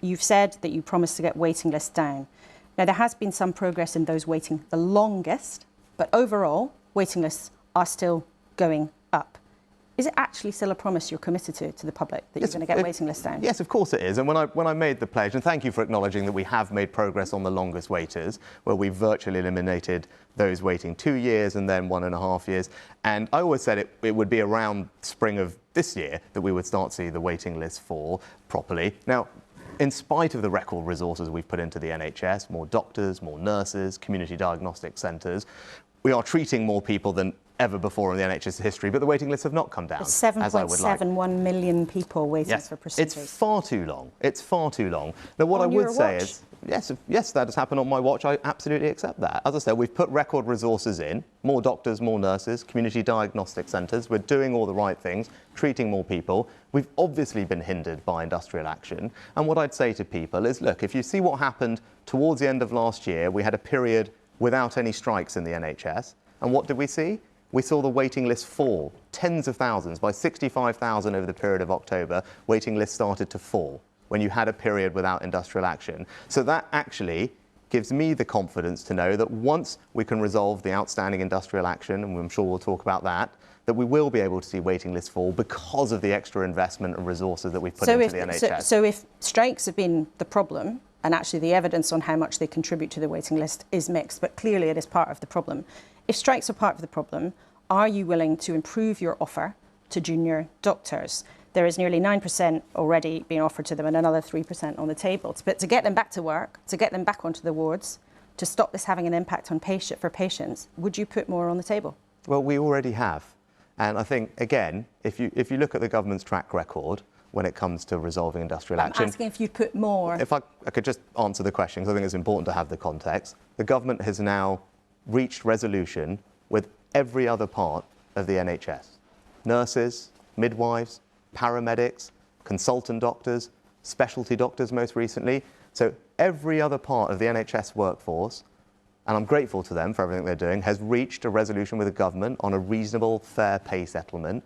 You've said that you promised to get waiting lists down. Now, there has been some progress in those waiting the longest, but overall, waiting lists are still going up. Is it actually still a promise you're committed to the public, that you're going to get waiting lists down? Yes, of course it is. And when I made the pledge, and thank you for acknowledging that we have made progress on the longest waiters, where we've virtually eliminated those waiting 2 years and then 1.5 years. And I always said it would be around spring of this year that we would start to see the waiting list fall properly. Now, in spite of the record resources we've put into the NHS, more doctors, more nurses, community diagnostic centres, we are treating more people than ever before in the NHS history, but the waiting lists have not come down, as I would like. 7.71 million people waiting for procedures. It's far too long. It's far too long. Now, what I would say is, yes, that has happened on my watch. I absolutely accept that. As I said, we've put record resources in, more doctors, more nurses, community diagnostic centres. We're doing all the right things, treating more people. We've obviously been hindered by industrial action. And what I'd say to people is, look, if you see what happened towards the end of last year, we had a period without any strikes in the NHS. And what did we see? We saw the waiting list fall, tens of thousands, by 65,000 over the period of October. Waiting lists started to fall when you had a period without industrial action. So that actually gives me the confidence to know that once we can resolve the outstanding industrial action, and I'm sure we'll talk about that, that we will be able to see waiting lists fall because of the extra investment and resources that we've put into the NHS. So if strikes have been the problem, and actually the evidence on how much they contribute to the waiting list is mixed, but clearly it is part of the problem. If strikes are part of the problem, are you willing to improve your offer to junior doctors? There is nearly 9% already being offered to them and another 3% on the table. But to get them back to work, to get them back onto the wards, to stop this having an impact on patients, would you put more on the table? Well, we already have. And I think, again, if you look at the government's track record when it comes to resolving industrial action... I'm asking if you put more... If I could just answer the question, because I think it's important to have the context. The government has now reached resolution with every other part of the NHS. Nurses, midwives, paramedics, consultant doctors, specialty doctors most recently. So every other part of the NHS workforce, and I'm grateful to them for everything they're doing, has reached a resolution with the government on a reasonable, fair pay settlement